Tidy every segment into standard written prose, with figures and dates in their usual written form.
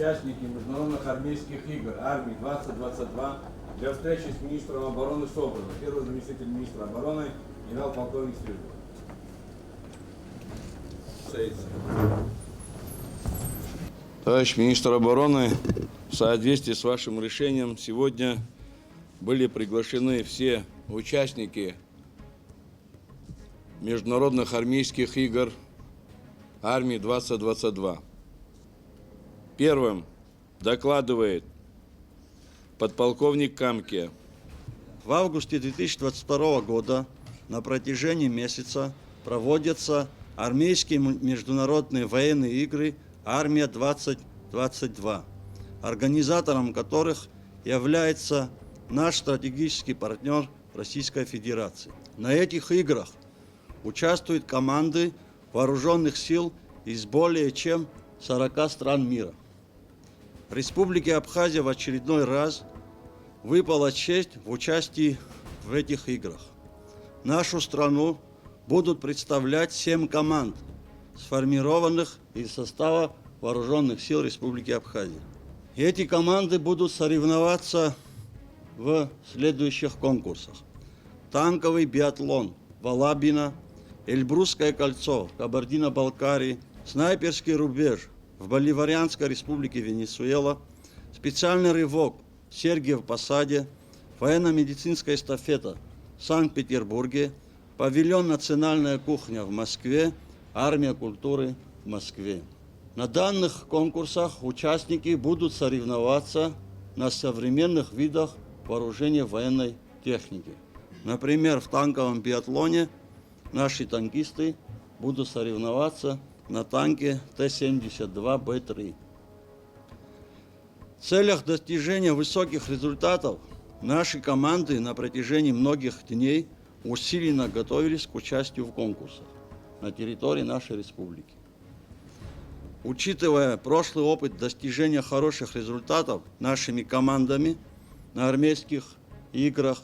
участники международных армейских игр Армии-2022 для встречи с министром обороны Соболевым, первый заместитель министра обороны, генерал-полковник Свиридов. Товарищ министр обороны, в соответствии с вашим решением, сегодня были приглашены все участники международных армейских игр Армии-2022. Первым докладывает подполковник Камке. В августе 2022 года на протяжении месяца проводятся армейские международные военные игры «Армия-2022», организатором которых является наш стратегический партнер Российской Федерации. На этих играх участвуют команды вооруженных сил из более чем 40 стран мира. Республике Абхазия в очередной раз выпала честь в участии в этих играх. Нашу страну будут представлять 7 команд, сформированных из состава вооруженных сил Республики Абхазия. Эти команды будут соревноваться в следующих конкурсах: танковый биатлон Валабино, Эльбрусское кольцо Кабардино-Балкарии, снайперский рубеж в Боливарианской республике Венесуэла, специальный рывок в Сергиев-Посаде, военно-медицинская эстафета в Санкт-Петербурге, павильон «Национальная кухня» в Москве, армия культуры в Москве. На данных конкурсах участники будут соревноваться на современных видах вооружения военной техники. Например, в танковом биатлоне наши танкисты будут соревноваться на танке Т-72Б3. В целях достижения высоких результатов наши команды на протяжении многих дней усиленно готовились к участию в конкурсах на территории нашей республики. Учитывая прошлый опыт достижения хороших результатов нашими командами на армейских играх,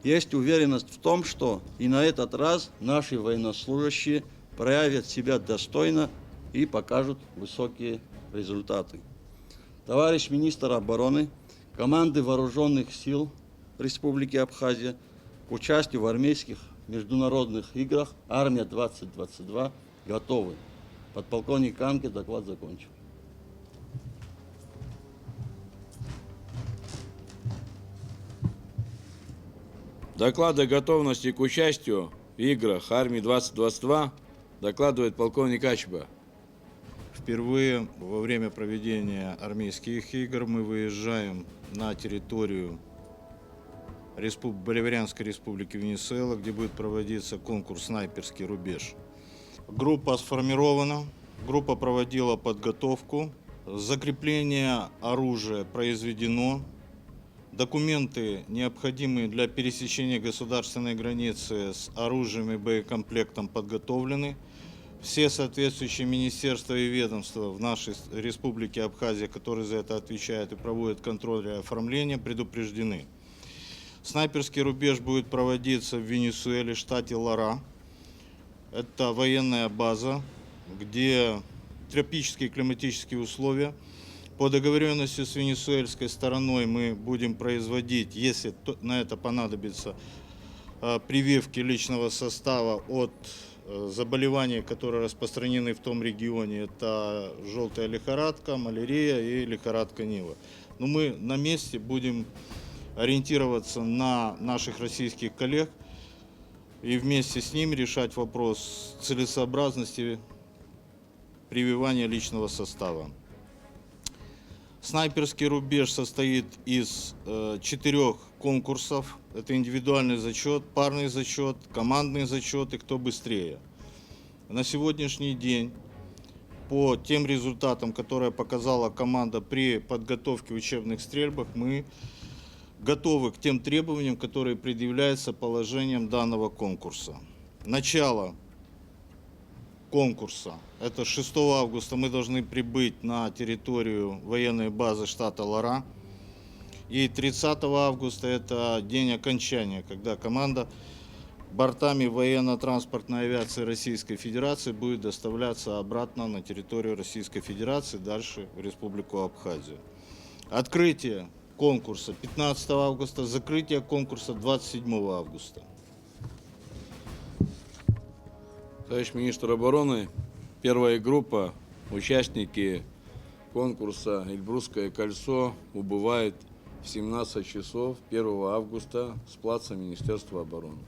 есть уверенность в том, что и на этот раз наши военнослужащие проявят себя достойно и покажут высокие результаты. Товарищ министр обороны, команды вооруженных сил Республики Абхазия к участию в армейских международных играх «Армия-2022» готовы. Подполковник Камке, доклад закончен. Доклад о готовности к участию в играх Армии-2022 докладывает полковник Ачба. Впервые во время проведения армейских игр мы выезжаем на территорию Боливарианской республики Венесуэла, где будет проводиться конкурс «Снайперский рубеж». Группа сформирована, группа проводила подготовку, закрепление оружия произведено, документы, необходимые для пересечения государственной границы с оружием и боекомплектом, подготовлены. Все соответствующие министерства и ведомства в нашей республике Абхазия, которые за это отвечают и проводят контроль и оформление, предупреждены. Снайперский рубеж будет проводиться в Венесуэле, штате Лара. Это военная база, где тропические климатические условия. По договоренности с венесуэльской стороной мы будем производить, если на это понадобится, прививки личного состава от заболеваний, которые распространены в том регионе. Это желтая лихорадка, малярия и лихорадка Нила. Но мы на месте будем ориентироваться на наших российских коллег и вместе с ними решать вопрос целесообразности прививания личного состава. Снайперский рубеж состоит из 4 конкурсов. Это индивидуальный зачет, парный зачет, командный зачет и кто быстрее. На сегодняшний день по тем результатам, которые показала команда при подготовке учебных стрельбах, мы готовы к тем требованиям, которые предъявляются положением данного конкурса. Начало конкурса. Это 6 августа мы должны прибыть на территорию военной базы штата Лара. И 30 августа это день окончания, когда команда бортами военно-транспортной авиации Российской Федерации будет доставляться обратно на территорию Российской Федерации, дальше в Республику Абхазия. Открытие конкурса 15 августа, закрытие конкурса 27 августа. Товарищ министр обороны, первая группа, участники конкурса «Эльбрусское кольцо» убывает в 17 часов 1 августа с плаца Министерства обороны.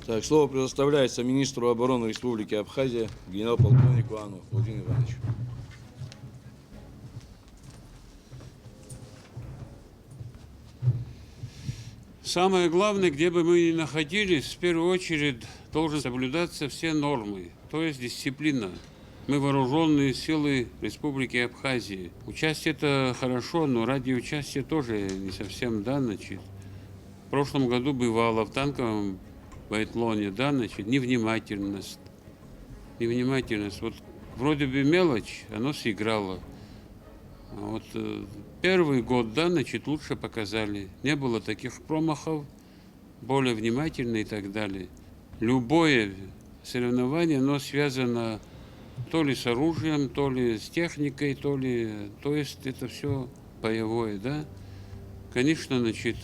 Так, слово предоставляется министру обороны Республики Абхазия генерал-полковнику Ану Владимиру Ивановичу. Самое главное, где бы мы ни находились, в первую очередь должен соблюдаться все нормы, то есть дисциплина. Мы вооруженные силы Республики Абхазии. Участие это хорошо, но ради участия тоже не совсем, да, значит. В прошлом году бывало в танковом биатлоне, да, значит, невнимательность. Невнимательность. Вот вроде бы мелочь, оно сыграло. А вот первый год, да, значит, лучше показали. Не было таких промахов, более внимательно и так далее. Любое соревнование, оно связано то ли с оружием, то ли с техникой, то есть это все боевое, да. Конечно, значит,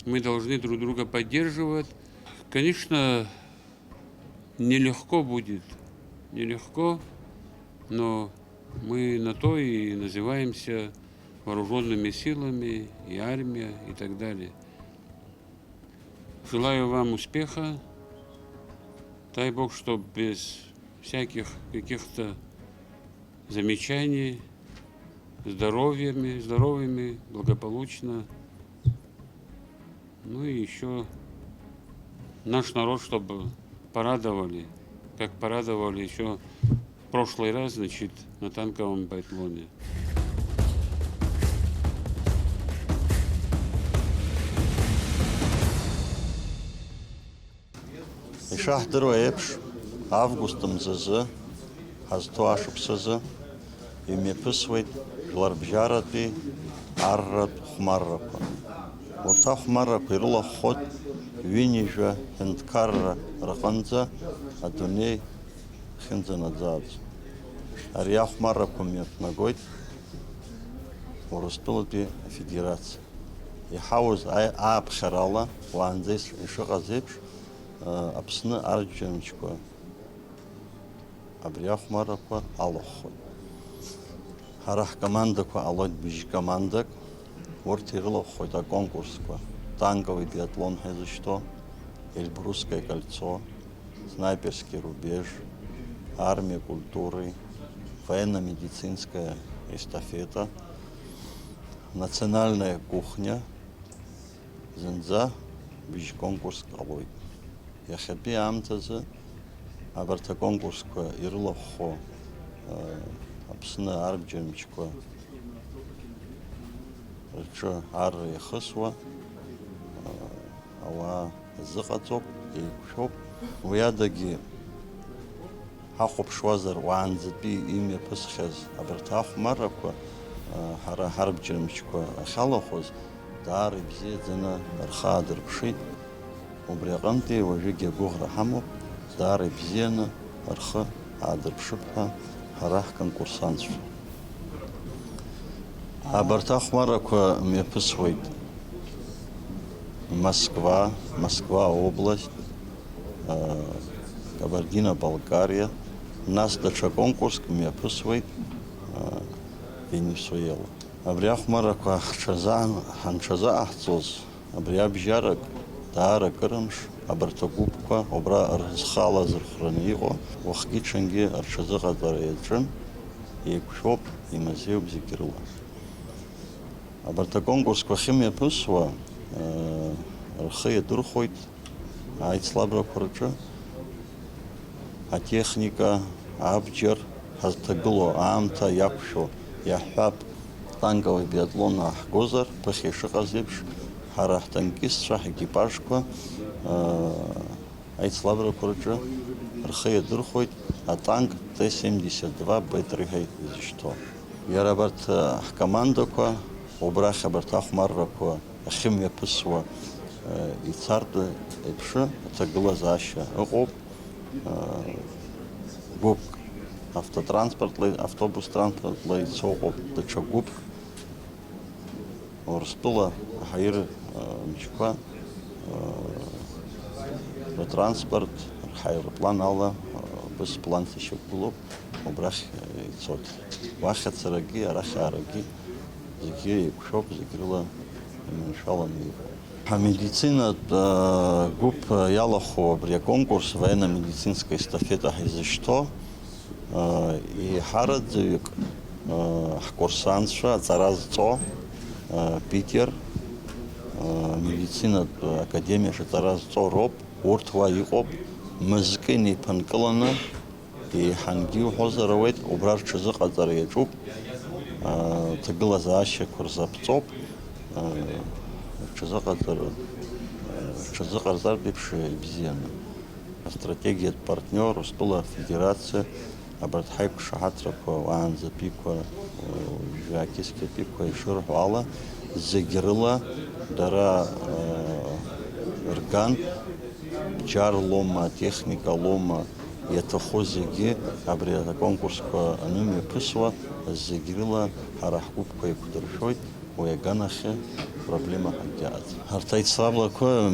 мы должны друг друга поддерживать. Конечно, нелегко будет, нелегко, но мы на то и называемся вооруженными силами, и армия, и так далее. Желаю вам успеха. Дай Бог, чтобы без всяких каких-то замечаний, здоровыми, благополучно. Ну и еще наш народ, чтобы порадовали, как порадовали еще в прошлый раз, значит, на танковом биатлоне. Ишахдыру эпш, августом зазы, хазтуашупсазы, имепысвайт, гларбжараты, аррат хмаррапа. Урта хмаррапа ирула ход, винижа, хенткарра, раханза, адуней, хензанадзадз. Ария хмаррапа мепнагойт, урыстулати федерация. Ихауз аапхерала, ванзейс ишагазепш, Аԥсны арџьанчқәа абри ахәмаррақәа алахәхоит. Ҳара ҳкомандақәа ҟалоит быжь командак, урҭ ирылахәхоит аконкурсқәа. Танковый биатлон ҳәа изышьҭоу, Эльбрусское кольцо, снайперский рубеж, армия культуры, военно-медицинская эстафета, национальная кухня, зынӡа быжь конкурс ҟалоит. Иахьатәи аамҭазы абарҭ аконкурсқәа ирылахәхо Аԥсны арбџьанчқәа рҿы арра иахысуа ауаа зыҟаҵоуп, еиқәшәоуп. Уи адагьы ҳахәаԥшуазар уаанӡатәи имҩаԥысхьаз абарҭ ахәмаррақәа ҳара ҳарбџьанчқәа ахьалахәыз даара ибзиаӡаны рхы аадырԥшит. Убри аҟынтәи уажәыгьы агәыӷра ҳамоуп, даара ибзианы рхы аадырԥшып ҳәа ҳара ҳконкурсантцәа. Абарҭ ахәмаррақәа мҩаԥысуеит Москва область, Кабардино-Балкария, нас даҽа конкурск мҩаԥысуеит Венесуела. Абри ахәмаррақәа ҳанҽазааҳҵоз, абри абжьарак даара кырымш абарҭ агәыԥқәа убра рзхала зырхәраны иҟоу, уахгьы ҽынгьы рҽазыҟаҵара иаҿын, еиқәшәоуп, имазеиуп зегьы рыла. Абарҭ аконкурсқәа ахьымҩаԥысуа рхы иадырхәоит аицлабрақәа рҿы, атехника, абџьар ҳазҭагылоу аамҭа иақәшәо иаҳҳәап, танковый биатлон ааҳгозар, ԥыхьа ишыҟаз еиԥш, ҳара ҳтанкистцәа, ҳекипажқәа аицлабрақәа рҿы рхы иадырхәоит атанк Т-72 Б-3 изышьҭоу. Иара абарҭ ҳкомандақәа убрахь абарҭ ахәмаррақәа ахьымҩаԥысуа ицартә еиԥшы аҭагылазаашьа ыҟоуп. Гәыԥк автотранспортла, автобус транспортла ицо ыҟоуп даҽа гәыԥк. Урыстәыла аҳаир мчқәа ртранспорт, рҳаирплан ала быспланс ишьақәгылоуп, убрахь ицоит. Уахьацарагьы, арахьаарагьы зегьы еиқәшәоуп, зегь рыла иманшәаланы иҟоуп. Ҳамедицинатә гәыԥ иалахәу абри аконкурс военно-медицинская эстафета ҳаизышьҭо иҳараӡаҩык ҳкурсантцәа аҵара зҵо Питер медицинатә академиаҿы аҵара зҵо роуп, урҭ уа иҟоуп, мызкы инеиԥынкыланы еиҳангьы иуҳәозар ауеит, убра рҽазыҟаҵара иаҿуп, ҭагылазаашьақәа рзаԥҵоуп, рҽазыҟарҵартә еиԥш ибзианы. Астратегиатә партнер Урыстәыла Федерациа абарҭ ҳаиқәшаҳаҭрақәа уаанӡатәиқәа, жәакьыскьатәиқәа ишырҳәо ала, зегь рыла дара рган, бџьар лоума, техника лоума, иаҭаху зегьы абри аконкурсқәа анымҩаԥысуа, зегь рыла ҳара ҳгәыԥқәа еиқәдыршәоит, уи аганахьы проблема ҳагьаҟаӡам. Арҭ аицраблақәа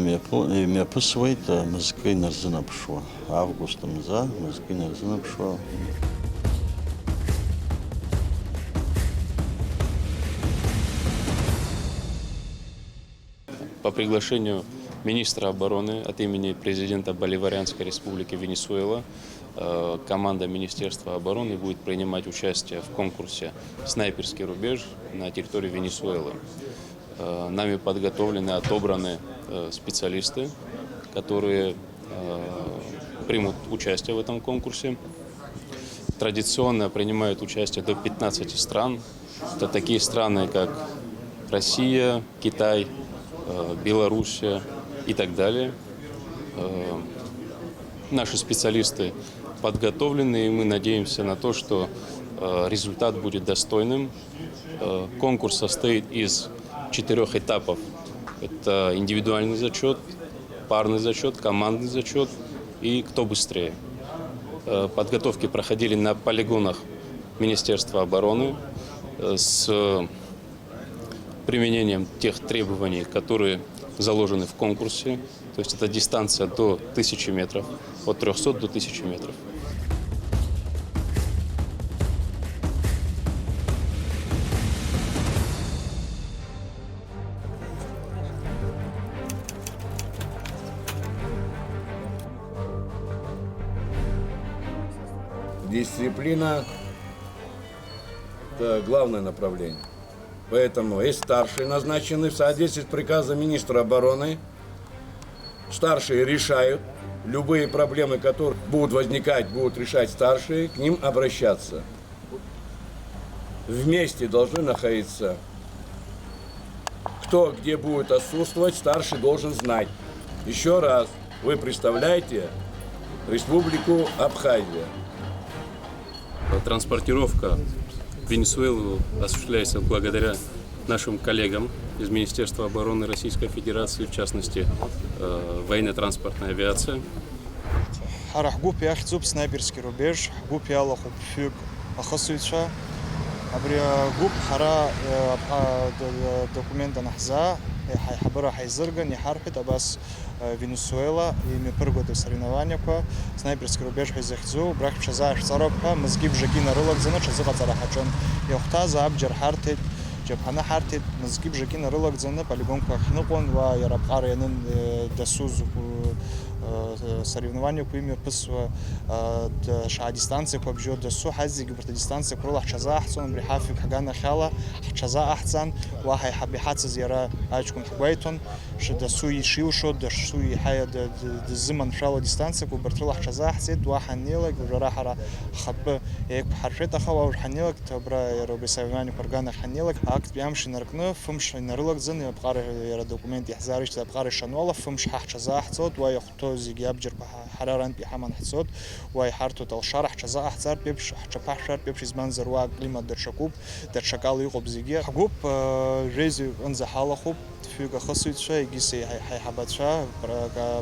имҩаԥысуеит мызкы инарзынаԥшуа, август мза мызкы инарзынаԥшуа. По приглашению министра обороны от имени президента Боливарианской республики Венесуэла команда Министерства обороны будет принимать участие в конкурсе «Снайперский рубеж» на территории Венесуэлы. Нами подготовлены, отобраны специалисты, которые примут участие в этом конкурсе. Традиционно принимают участие до 15 стран. Это такие страны, как Россия, Китай, Белоруссия и так далее. Наши специалисты подготовлены, и мы надеемся на то, что результат будет достойным. Конкурс состоит из 4 этапов. Это индивидуальный зачет, парный зачет, командный зачет и кто быстрее. Подготовки проходили на полигонах Министерства обороны с применением тех требований, которые заложены в конкурсе. То есть это дистанция до 1000 метров, от 300 до 1000 метров. Дисциплина – это главное направление. Поэтому есть старшие, назначены в соответствии с приказом министра обороны. Старшие решают любые проблемы, которые будут возникать, будут решать старшие, к ним обращаться. Вместе должны находиться. Кто где будет отсутствовать, старший должен знать. Еще раз, вы представляете Республику Абхазия. Транспортировка в Венесуэлу осуществляется благодаря нашим коллегам из Министерства обороны Российской Федерации, в частности, военно-транспортная авиация. Гуп яхцуб снайперский рубеж, гуп ялаху фюг ахасуйча. Абри гуп хара документа нахза, хабара хайзырган, яхархит абас Венесуэла и мепырготы соревнования по снайперский рубеж хайзахзу, брах пшазаш царапха, мозги бжаги на рылок зана, чазыга царахачон. Яхта за абджар хартит, جبهنا حارتي مزجيب جاكينا رلق زنا полигон كحنقون ويربقارينن دسوز соревнования по имя писва ша дистанция по бжо дасу хази гибрта дистанция крола чаза ахсон брихафи хагана хала чаза ахсан ва хай хабихат зира ачкун хвайтон ш дасу ишил шо дасу хая дзиман шала дистанция по бертла чаза ахсет ва ханила грахара хаб ек харфета хава ханила табра роби соревнования прогана ханила акт бямш наркно фумш нарылак зен бqар документ яхзариш табqар шанвала фумш хачаза ахсот ва яхто Хто зиги абджир хараран пихаман хцот, вай харту талшарах чаза ахцар пепш чапахшар пепш изман зарва климат дершакуб, дершакал юқоб зиги. Хагуб рези анзахалахуб füge хасуитша игисе хайхабатша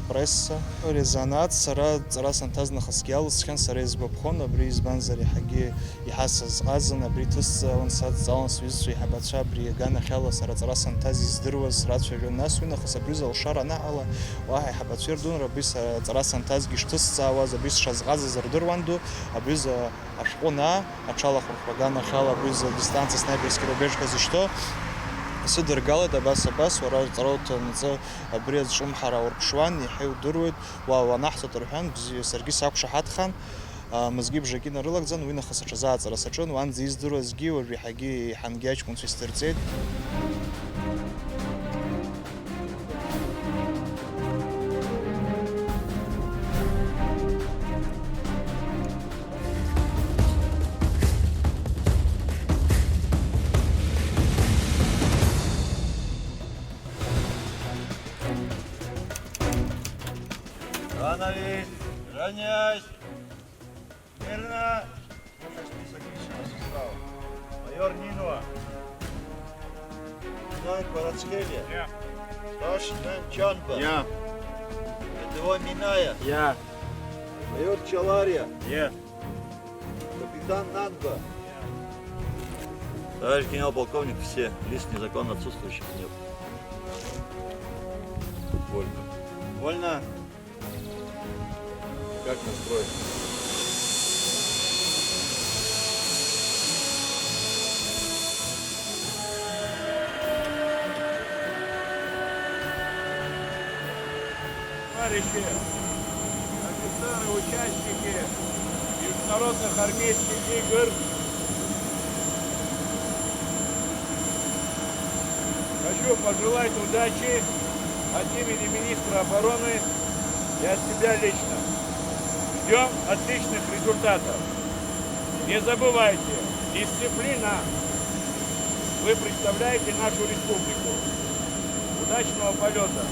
пресса резонат сара царасантазна хаскиал схан сарез бабхон абри изман зари хаги ихасаз азан абри тус он сад залан свизу хайхабатша абри гана хала сара царасантази здырваз рацвежо насуина хасабризал шара наала ва хайхабатшер дун рабис царасантаз гиштус цаваз абис шазгаза зардырванду абиз ашқона ачала хурфагана хала абиз дистанция снайперский рубеж хази что سدر قالت بس ورا طروت نزا بريز شمحرا وربشوان يحيو دروت ونحصة ترحان بزي سرقي ساق شحات خان مزجيب جاكينا رلق زن وين خص شزاعة راسشون وان زيز درو زجي وريحاجي حنجاج كنت في استرتيد Становись, равняйсь, мирно. Слушай список личного состава. Майор Нинова. Лейтенант Парацкелия. Я. Старший лейтенант Чанба. Я. Рядовой Миная. Я. Майор Чалария. Я. Капитан Нанба. Я. Товарищ генерал-полковник, все. Лист незаконно отсутствующих нет. Вольно. Вольно. Как настроен? Товарищи, офицеры, участники международных армейских игр, хочу пожелать удачи от имени министра обороны и от себя лично. Ждем отличных результатов. Не забывайте, дисциплина. Вы представляете нашу республику. Удачного полета!